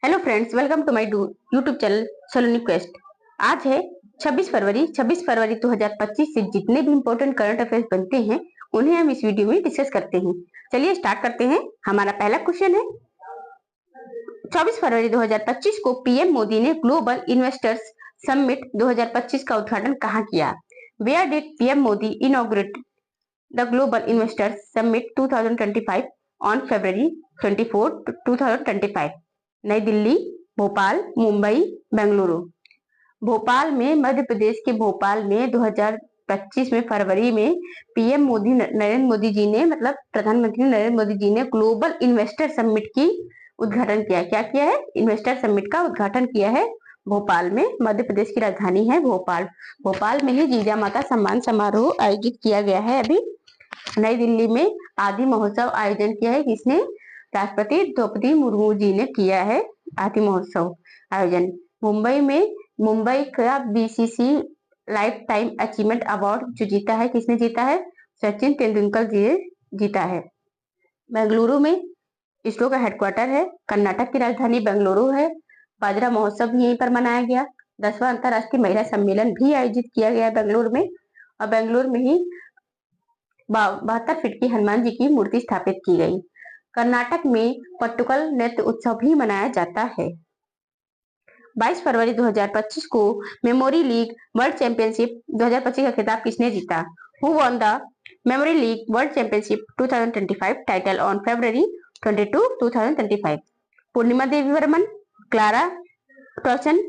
Hello friends, welcome to my YouTube channel Saloni quest. आज है 26 फरवरी। 26 फरवरी 2025 से जितने भी इम्पोर्टेंट करंट अफेयर्स बनते हैं उन्हें हम इस वीडियो में डिस्कस करते हैं। चलिए स्टार्ट करते हैं। हमारा पहला क्वेश्चन है, 24 फरवरी 2025 को पीएम मोदी ने ग्लोबल इन्वेस्टर्स समिट 2025 का उद्घाटन कहाँ किया? Where did PM Modi inaugurate the global investors summit 2025 on February 24, 2025? नई दिल्ली, भोपाल, मुंबई, बेंगलुरु। भोपाल में, मध्य प्रदेश के भोपाल में 2025 में फरवरी में पीएम मोदी नरेंद्र मोदी जी ने मतलब प्रधानमंत्री नरेंद्र मोदी जी ने ग्लोबल इन्वेस्टर समिट की उद्घाटन किया। क्या किया है? इन्वेस्टर समिट का उद्घाटन किया है भोपाल में। मध्य प्रदेश की राजधानी है भोपाल। भोपाल में ही जीजा माता सम्मान समारोह आयोजित किया गया है। अभी नई दिल्ली में आदि महोत्सव आयोजन किया है। किसने? राष्ट्रपति द्रौपदी मुर्मू जी ने किया है आदि महोत्सव आयोजन। मुंबई में, मुंबई का BCC life time achievement award जो जीता है, किसने जीता है? सचिन तेंदुलकर जी ने जीता है। बेंगलुरु में इसरो का हेडक्वार्टर है। कर्नाटक की राजधानी बेंगलुरु है। बाजरा महोत्सव भी यहीं पर मनाया गया। 10वां अंतर्राष्ट्रीय महिला सम्मेलन भी आयोजित किया गया बेंगलुरु में। और बेंगलुरु में ही 72 फीट की हनुमान जी की मूर्ति स्थापित की गई। कर्नाटक में पट्टुकल नृत्य उत्सव भी मनाया जाता है। 22 फरवरी 2025 को मेमोरी लीग वर्ल्ड चैंपियनशिप 2025 का खिताब किसने जीता? Who won the memory league world championship 2025 title on February 22, 2025? Purnima Devi Varman, Clara Tosson,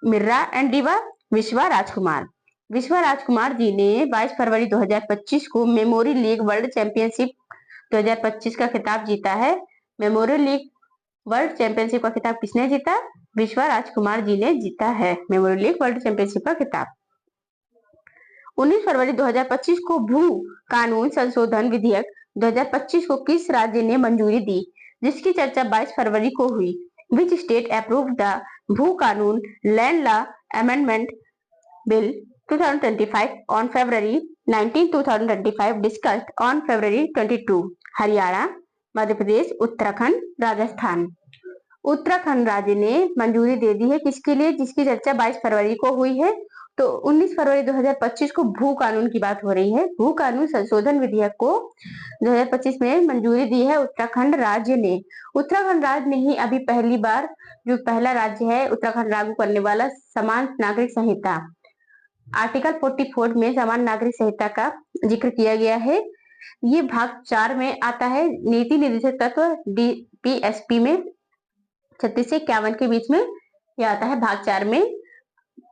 Mirra and Riva, Vishwa Rajkumar. विश्वा राजकुमार जी ने 22 फरवरी 2025 को मेमोरी लीग वर्ल्ड चैंपियनशिप 2025 का खिताब जीता है। मेमोरियल लीग वर्ल्ड चैंपियनशिप का खिताब किसने जीता? विश्वा राजकुमार जी ने जीता है मेमोरियल लीग वर्ल्ड चैंपियनशिप का खिताब। 19 फरवरी 2025 को भू कानून संशोधन विधेयक 2025 को किस राज्य ने मंजूरी दी, जिसकी चर्चा 22 फरवरी को हुई? Which state approved the Bhu Kanoon land law amendment bill 2025 on February 19, 2025, discussed on February 22? Haryana, Madhya Pradesh, Uttarakhand, Rajasthan. Uttarakhand राज्य ने मंजूरी दे दी है किसके लिए, जिसकी चर्चा 22 फरवरी को हुई है? तो 19 फरवरी 2025 को भू कानून की बात हो रही है। भू कानून संशोधन विधेयक को 2025 में मंजूरी दी है उत्तराखंड राज्य ने। उत्तराखंड राज्य ने ही अभी पहली बार, जो पहला राज्य है उत्तराखंड लागू करने वाला समान नागरिक संहिता, आर्टिकल 44 में समान नागरिक संहिता का जिक्र किया गया है। ये भाग 4 में आता है। नीति निर्देशक तत्व डीपीएसपी में 36 से 51 के बीच में यह आता है। भाग 4 में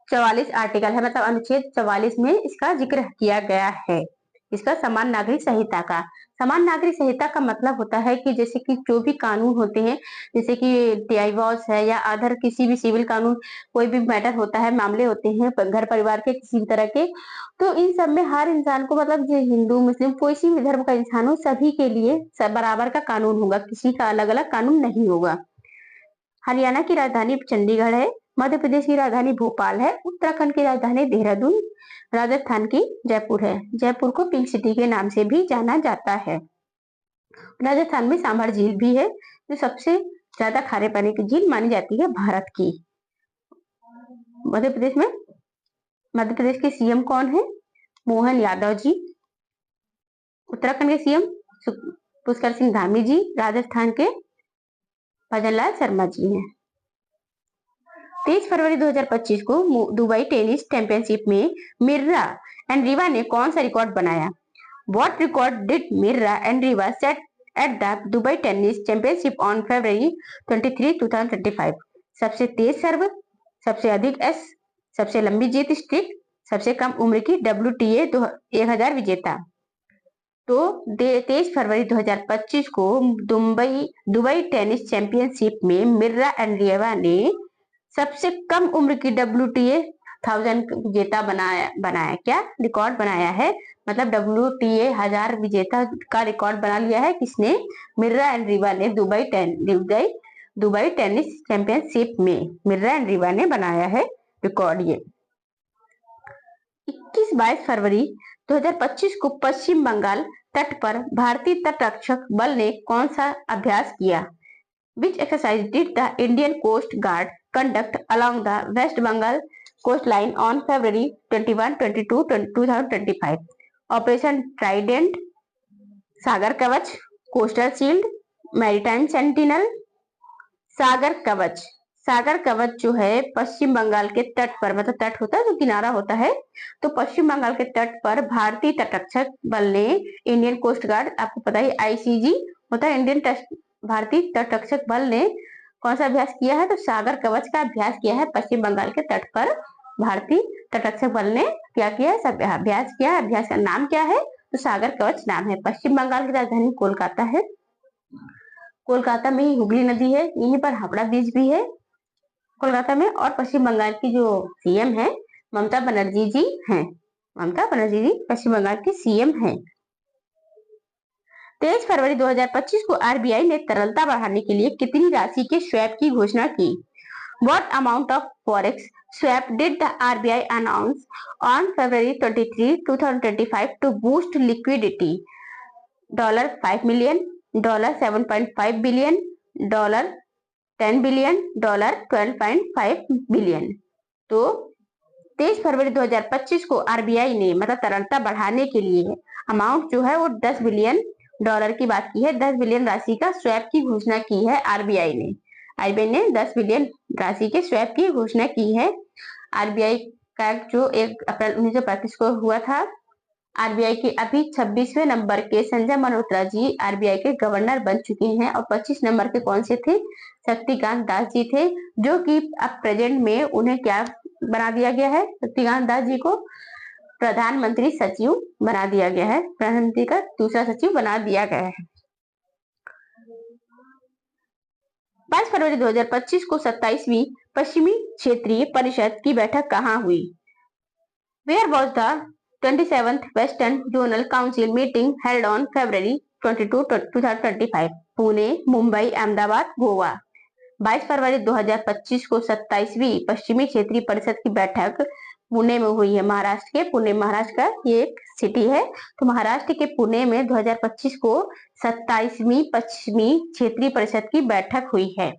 44 आर्टिकल है, मतलब अनुच्छेद 44 में इसका जिक्र किया गया है, इसका समान नागरिक संहिता का। समान नागरिक संहिता का मतलब होता है कि जैसे कि जो भी कानून होते हैं, जैसे कि डाइवोर्स है या अदर किसी भी सिविल कानून, कोई भी मैटर होता है, मामले होते हैं घर परिवार के किसी भी तरह के, तो इन सब में हर इंसान को, मतलब जो हिंदू मुस्लिम कोई सी भी धर्म का इंसान हो, सभी के लिए सब बराबर का कानून होगा, किसी का अलग अलग कानून नहीं होगा। हरियाणा की राजधानी चंडीगढ़ है। मध्य प्रदेश की राजधानी भोपाल है। उत्तराखंड की राजधानी देहरादून, राजस्थान की जयपुर है। जयपुर को पिंक सिटी के नाम से भी जाना जाता है। राजस्थान में सांभर झील भी है, जो सबसे ज्यादा खारे पानी की झील मानी जाती है भारत की। मध्य प्रदेश के सीएम कौन है? मोहन यादव जी। उत्तराखंड के सीएम पुष्कर सिंह धामी जी। राजस्थान के भजनलाल शर्मा जी हैं। 23 फरवरी 2025 को दुबई टेनिस चैंपियनशिप में मिर्रा एंड रीवा ने कौन सा रिकॉर्ड बनाया? What record did Mirra and Riva set at the Dubai Tennis Championship on February 23, 2025? सबसे तेज सर्व, सबसे अधिक एस, सबसे लंबी जीत स्ट्रिक, सबसे कम उम्र की WTA 1000 विजेता। तो 23 फरवरी 2025 को दुबई टेनिस चैंपियनशिप में मिर्रा एंड रीवा ने सबसे कम उम्र की WTA 1000 विजेता बनाया क्या रिकॉर्ड बनाया है, मतलब WTA 1000 विजेता का रिकॉर्ड बना लिया है। किसने? मिर्रा एंड रीवा ने दुबई टेनिस चैंपियनशिप में मिर्रा एंड रीवा ने बनाया है रिकॉर्ड ये। 21-22 फरवरी 2025 को पश्चिम बंगाल तट पर भारतीय तटरक्षक बल ने कौन सा अभ्यास किया? Which exercise did the Indian Coast Guard conduct along the West Bengal coastline on February 21, 22, 2025? Operation Trident, सागर कवच, कोस्टल शील्ड, मैरीटाइम सेंटिनल। सागर कवच, सागर कवच जो है पश्चिम बंगाल के तट पर, मतलब तट होता है जो किनारा होता है, तो पश्चिम बंगाल के तट पर भारतीय तटरक्षक बल ने, इंडियन कोस्ट गार्ड आपको पता है आईसीजी होता है, भारतीय तटरक्षक बल ने कौन सा अभ्यास किया है? तो सागर कवच का अभ्यास किया है पश्चिम बंगाल के तट पर। भारतीय तटरक्षक बल ने क्या किया है? अभ्यास किया है। अभ्यास का नाम क्या है? तो सागर कवच नाम है। पश्चिम बंगाल की राजधानी कोलकाता है। कोलकाता में ही हुगली नदी है, यहीं पर हावड़ा ब्रिज भी है कोलकाता में। और पश्चिम बंगाल की जो सीएम है ममता बनर्जी जी हैं। ममता बनर्जी जी पश्चिम बंगाल की सीएम हैं। 23 फरवरी 2025 को आरबीआई ने तरलता बढ़ाने के लिए कितनी राशि के स्वैप की घोषणा की? What amount of forex swap did the RBI announce on February 23, 2025 to boost liquidity? $5 million, $7.5 billion, $10 billion, $12.5 billion। तो 23 फरवरी 2025 को आरबीआई ने मतलब तरलता बढ़ाने के लिए अमाउंट जो है वो $10 बिलियन की बात की है। 10 बिलियन राशि का स्वैप की घोषणा की है आरबीआई ने। आरबीआई ने 10 बिलियन राशि के स्वैप की घोषणा की है। आरबीआई का जो 1 अप्रैल 1935 को हुआ था। आरबीआई के अभी 26वें नंबर के संजय मल्होत्रा जी आरबीआई के गवर्नर बन चुके हैं। और 25 नंबर के कौन से थे? शक्तिकांत दास जी थे, जो कि अब प्रेजेंट में उन्हें क्या बना दिया गया है? शक्तिकांत दास जी को प्रधानमंत्री सचिव बना दिया गया है। प्रधानमंत्री का दूसरा सचिव बना दिया गया है। 22 फरवरी 2025 को 27वीं पश्चिमी क्षेत्रीय परिषद की बैठक कहाँ हुई? Where was the 27th Western Zonal Council meeting held on February 22, 2025? Pune, Mumbai, Ahmedabad, Goa. 22 फरवरी 2025 को 27वीं पश्चिमी क्षेत्रीय परिषद की बैठक पुणे में हुई है। महाराष्ट्र के पुणे, महाराष्ट्र का ये एक सिटी है। तो महाराष्ट्र के पुणे में 2025 को 27वीं पश्चिमी क्षेत्रीय परिषद की बैठक हुई है।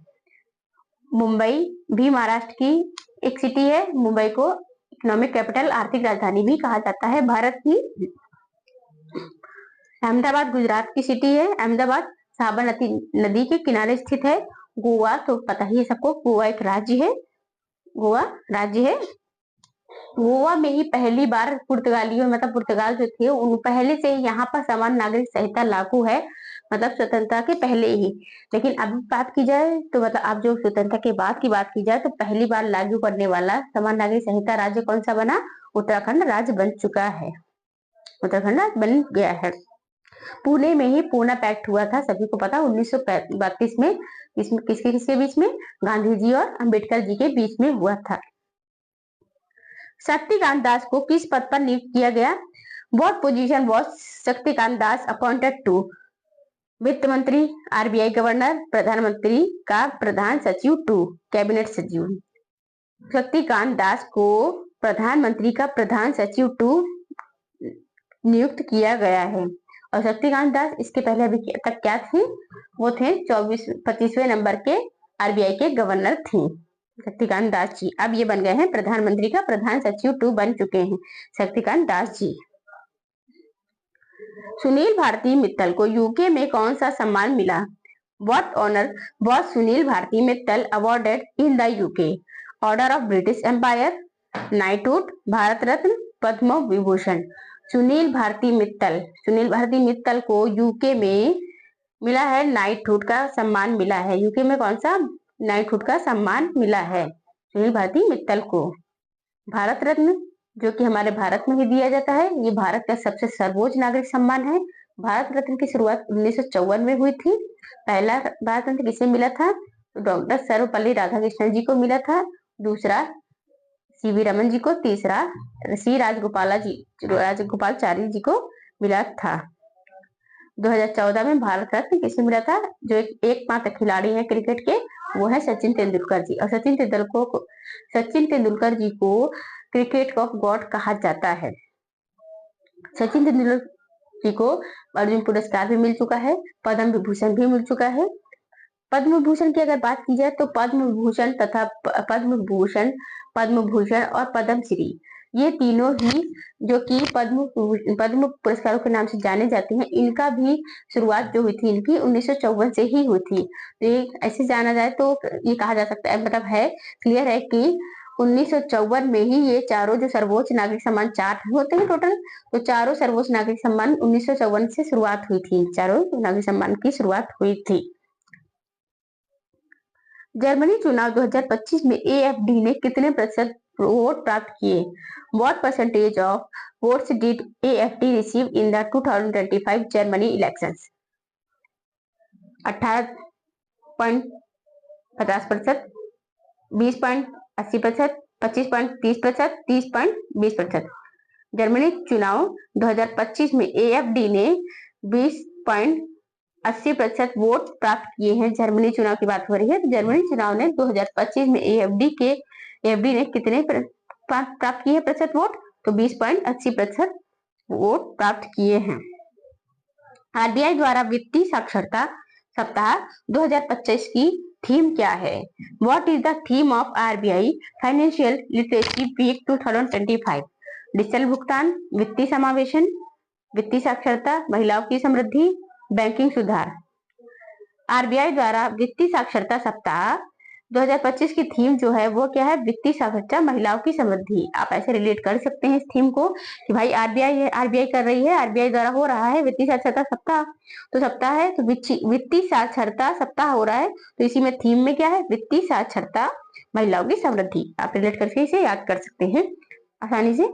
मुंबई भी महाराष्ट्र की एक सिटी है। मुंबई को इकोनॉमिक कैपिटल, आर्थिक राजधानी भी कहा जाता है भारत की। अहमदाबाद गुजरात की सिटी है। अहमदाबाद साबरमती नदी के किनारे स्थित है। गोवा तो पता ही है सबको, गोवा एक राज्य है। गोवा राज्य है। गोवा में ही पहली बार पुर्तगालियों, मतलब पुर्तगाल जो थे उन पहले से ही यहाँ पर समान नागरिक संहिता लागू है, मतलब स्वतंत्रता के पहले ही। लेकिन अब बात की जाए तो मतलब अब जो स्वतंत्रता के बाद की बात की जाए तो पहली बार लागू करने वाला समान नागरिक संहिता राज्य कौन सा बना? उत्तराखंड राज्य बन चुका है। उत्तराखंड राज्य बन गया है। पुणे में ही पूना पैक्ट हुआ था, सभी को पता, 1932 में। इसमें किसके बीच में? गांधी जी और अंबेडकर जी के बीच में हुआ था। शक्तिकांत दास को किस पद पर नियुक्त किया गया? What position was Shaktikanta Das appointed to? वित्त मंत्री, आरबीआई गवर्नर, प्रधानमंत्री का प्रधान सचिव टू, कैबिनेट सचिव। शक्तिकांत दास को प्रधानमंत्री का प्रधान सचिव टू नियुक्त किया गया है। और शक्तिकांत दास इसके पहले अभी तक क्या थे? वो थे 25वें नंबर के आरबीआई के गवर्नर थे शक्तिकांत दास जी। अब ये बन गए हैं प्रधानमंत्री का प्रधान सचिव टू बन चुके हैं शक्तिकांत दास जी। सुनील भारती मित्तल को यूके में कौन सा सम्मान मिला? What honor was Sunil Bharti Mittal awarded in the UK? Order of British Empire, knighthood, Bharat Ratna, Padma Vibhushan. Sunil Bharti Mittal को यूके में मिला है नाइटहुड का सम्मान मिला है। यूके में कौन सा? नाइटहुड का सम्मान मिला है सुनील भारती मित्तल को। भारत रत्न जो कि हमारे भारत में ही दिया जाता है, ये भारत का सबसे सर्वोच्च नागरिक सम्मान है। भारत रत्न की शुरुआत 1954 में हुई थी। पहला भारत रत्न किसे मिला था? तो डॉक्टर सर्वपल्ली राधाकृष्णन जी को मिला था। दूसरा सीवी रमन जी को। तीसरा सी राजगोपालाचारी जी को मिला था। 2014 में भारत रत्न किसे मिला था? जो एकमात्र खिलाड़ी है क्रिकेट के, वो है सचिन तेंदुलकर जी। और सचिन तेंदुलकर जी को क्रिकेट ऑफ गॉड कहा जाता है। सचिन तेंदुलकर जी को अर्जुन पुरस्कार भी मिल चुका है, पद्म विभूषण भी मिल चुका है। पद्म विभूषण की अगर बात की जाए तो पद्म विभूषण तथा पद्म भूषण, पद्म भूषण और पद्मश्री, ये तीनों ही जो कि पद्म पुरस्कारों के नाम से जाने जाते हैं, इनका भी शुरुआत जो हुई थी इनकी 1954 से ही हुई थी। तो ये ऐसे जाना जाए तो ये कहा जा सकता है, मतलब है क्लियर है कि 1954 में ही ये चारों जो सर्वोच्च नागरिक सम्मान 4 होते हैं टोटल, तो चारों सर्वोच्च नागरिक सम्मान 1954 से शुरुआत हुई थी, चारों नागरिक सम्मान की शुरुआत हुई थी। जर्मनी चुनाव 2025 में एएफडी ने कितने प्रतिशत वोट प्राप्त किए? What percentage of votes did AFD receive in the 2025 Germany elections? 18.50%, 20.80%, 25.30%, 30.20%। Germany चुनाव 2025 में एएफडी ने 20.80% वोट प्राप्त किए हैं। जर्मनी चुनाव की बात हो रही है, तो जर्मनी चुनाव ने 2025 में एएफडी ने कितने प्राप्त किए हैं प्रतिशत वोट? तो 20.80% वोट प्राप्त किए हैं। आरबीआई द्वारा वित्तीय साक्षरता सप्ताह 2025 की थीम क्या है? What is the theme of RBI financial literacy week 2025? Digital भुगतान, वित्तीय समावेशन, वित्तीय साक्षरता, महिलाओं की समृद्धि, बैंकिंग सुधार। आरबीआई द्वारा वित्तीय साक्षरता सप्ताह 2025 की थीम जो है वो क्या है? वित्तीय साक्षरता, महिलाओं की समृद्धि। आप ऐसे रिलेट कर सकते हैं इस थीम को कि भाई आरबीआई कर रही है, आरबीआई द्वारा हो रहा है वित्तीय साक्षरता सप्ताह, तो सप्ताह है तो वित्तीय साक्षरता सप्ताह हो रहा है, तो इसी में थीम में क्या है? वित्तीय साक्षरता, महिलाओं की समृद्धि। आप रिलेट करके इसे याद कर सकते हैं आसानी से।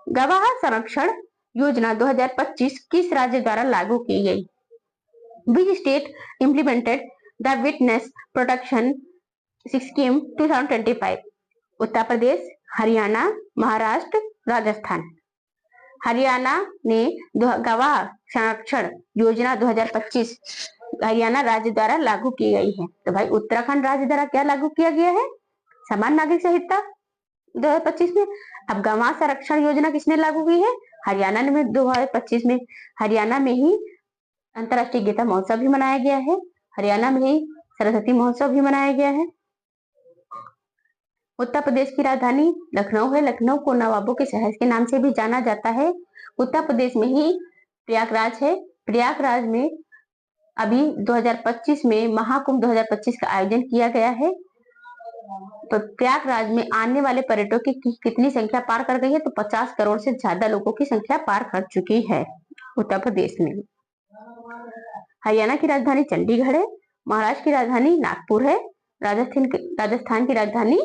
गवाह संरक्षण योजना 2025 किस राज्य द्वारा लागू की गई? Which state implemented the witness protection scheme 2025? Uttar Pradesh, Haryana, Maharashtra, Rajasthan. Haryana ने गवाह संरक्षण योजना 2025 हरियाणा राज्य द्वारा लागू की गई है। तो भाई उत्तराखंड राज्य द्वारा क्या लागू किया गया है? समान नागरिक संहिता 2025 में। अब गवाह संरक्षण योजना किसने लागू की है? हरियाणा ने 2025 में। हरियाणा में ही अंतरराष्ट्रीय गीता महोत्सव भी मनाया गया है, हरियाणा में ही सरस्वती महोत्सव भी मनाया गया है। उत्तर प्रदेश की राजधानी लखनऊ है, लखनऊ को नवाबों के शहर के नाम से भी जाना जाता है। उत्तर प्रदेश में ही प्रयागराज है, प्रयागराज में अभी 2025 में महाकुंभ 2025 का आयोजन किया गया है। तो प्रयागराज में आने वाले पर्यटकों की कितनी संख्या पार कर गई है? तो 50 करोड़ से ज्यादा लोगों की संख्या पार कर चुकी है उत्तर प्रदेश में। हरियाणा की राजधानी चंडीगढ़ है, महाराष्ट्र की राजधानी नागपुर है, राजस्थान की राजधानी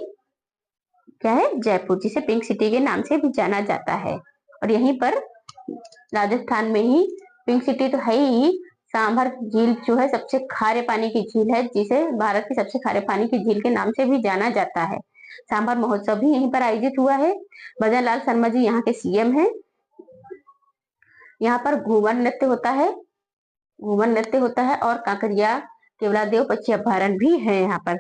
क्या है? जयपुर, जिसे पिंक सिटी के नाम से भी जाना जाता है। और यहीं पर राजस्थान में ही पिंक सिटी तो है ही, सांभर झील जो है सबसे खारे पानी की झील है, जिसे भारत की सबसे खारे पानी की झील के नाम से भी जाना जाता है। सांभर महोत्सव भी यहीं पर आयोजित हुआ है। भजन लाल शर्मा जी यहाँ के सीएम हैं। यहाँ पर घूमर नृत्य होता है और कांकरिया केवलादेव पक्षी अभ्यारण्य भी है यहाँ पर।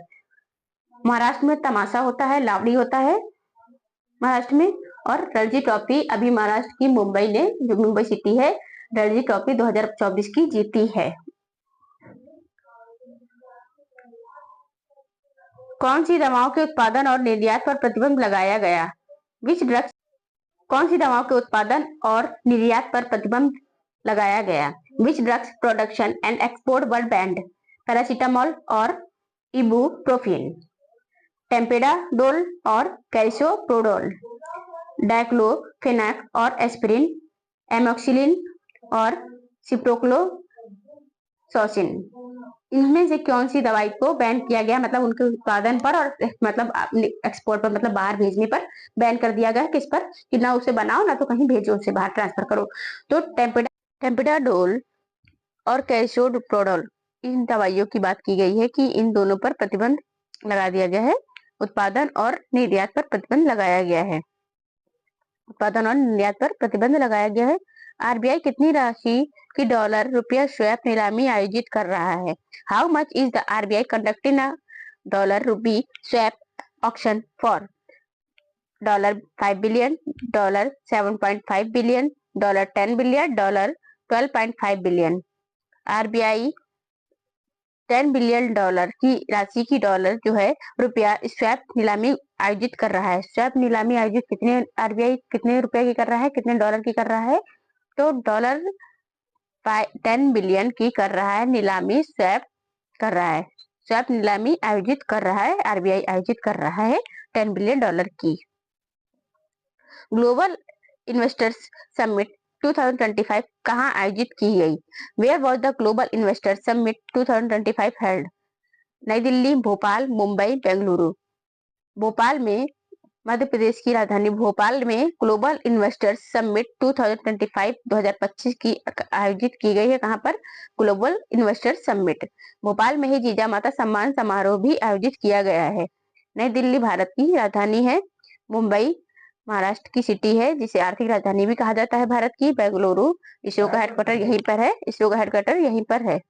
महाराष्ट्र में तमाशा होता है, लावड़ी होता है महाराष्ट्र में। और रणजी ट्रॉफी अभी महाराष्ट्र की मुंबई ने, जो मुंबई सिटी है, रणजी ट्रॉफी 2024 की जीती है। कौन सी दवाओं के उत्पादन और निर्यात पर प्रतिबंध लगाया गया? विच ड्रग्स कौन सी दवाओं के उत्पादन और निर्यात पर प्रतिबंध लगाया गया? Which drugs production and export were banned? Paracetamol और इबुप्रोफेन, टेम्पेडाडोल और कैरिसोप्रोडोल, डाइक्लोफेनाक और एस्पिरिन, एमोक्सिलिन और सिप्रोक्लोसोसिन। इनमें से कौन सी दवाई को बैन किया गया? मतलब उनके उत्पादन पर और मतलब एक्सपोर्ट पर, मतलब बाहर भेजने पर बैन कर दिया गया। किस पर? कि ना उसे बनाओ ना तो कहीं भेजो, उसे बाहर ट्रांसफर करो। तो टेम्पेडाडोल और कैरिसोप्रोडोल, इन दवाइयों की बात की गई है कि इन दोनों पर प्रतिबंध लगा दिया गया है। उत्पादन और निर्यात पर प्रतिबंध लगाया गया है। उत्पादन और निर्यात पर प्रतिबंध लगाया गया है। आरबीआई कितनी राशि की डॉलर रुपया स्वैप नीलामी आयोजित कर रहा है? How much is the RBI conducting a dollar rupee swap auction for? $5 billion, $7.5 billion, $10 billion, $12.5 billion. RBI 10 billion dollar की राशि की डॉलर जो है रुपया स्वैप नीलामी आयोजित कर रहा है। स्वैप नीलामी आयोजित कितने आरबीआई कितने रुपए की कर रहा है, कितने डॉलर की कर रहा है? तो डॉलर 10 बिलियन की कर रहा है नीलामी, स्वैप कर रहा है। स्वैप नीलामी आयोजित कर रहा है, आरबीआई आयोजित कर रहा है 10 बिलियन डॉलर की। ग्लोबल इन्वेस्टर्स समिट 2025 कहाँ आयोजित की गई? Where was the global investor summit 2025 held? New Delhi, Bhopal, Mumbai, Bengaluru. Bhopal में, मध्य प्रदेश की राजधानी भोपाल में ग्लोबल इन्वेस्टर्स समिट 2025 की आयोजित की गई है। कहाँ पर? ग्लोबल इन्वेस्टर्स समिट भोपाल में ही जीजा माता सम्मान समारोह भी आयोजित किया गया है। नई दिल्ली भारत की राजधानी है। मुंबई महाराष्ट्र की सिटी है, जिसे आर्थिक राजधानी भी कहा जाता है भारत की। बेंगलुरु, इसरो का हेडक्वार्टर यहीं पर है। इसरो का हेडक्वार्टर यहीं पर है।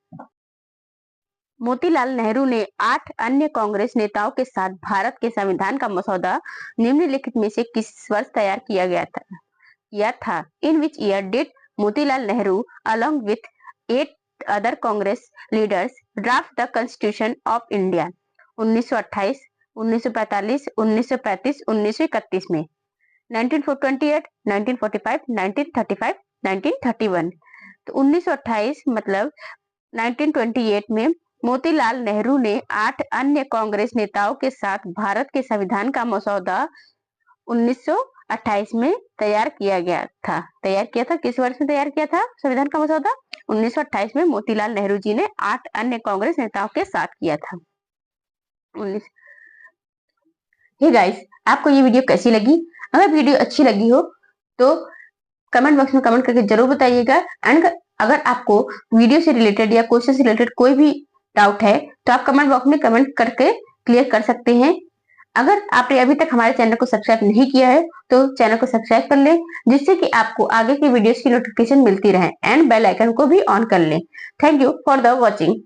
मोतीलाल नेहरू ने 8 अन्य कांग्रेस नेताओं के साथ भारत के संविधान का मसौदा निम्नलिखित में से किस वर्ष तैयार किया था? In which year did Motilal Nehru along with 8 other Congress leaders draft the Constitution of India? 1928, 1945, 1935, 1931 में। 1928, 1945, 1935, 1931। तो 1928 मतलब 1928 में मोतीलाल नेहरू ने 8 अन्य कांग्रेस नेताओं के साथ भारत के संविधान का मसौदा 1928 में तैयार किया था। किस वर्ष में तैयार किया था संविधान का मसौदा? 1928 में मोतीलाल नेहरू जी ने 8 अन्य कांग्रेस नेताओं के साथ किया था। हे गाइस, आपको ये वीडियो कैसी लगी? अगर वीडियो अच्छी लगी हो तो कमेंट बॉक्स में कमेंट करके जरूर बताइएगा। एंड अगर आपको वीडियो से रिलेटेड या क्वेश्चन से रिलेटेड कोई भी डाउट है तो आप कमेंट बॉक्स में कमेंट करके क्लियर कर सकते हैं। अगर आपने अभी तक हमारे चैनल को सब्सक्राइब नहीं किया है तो चैनल को सब्सक्राइब कर लें, जिससे कि आपको आगे की वीडियोस की नोटिफिकेशन मिलती रहे, एंड बेल आइकन को भी ऑन कर लें। Thank you for the watching.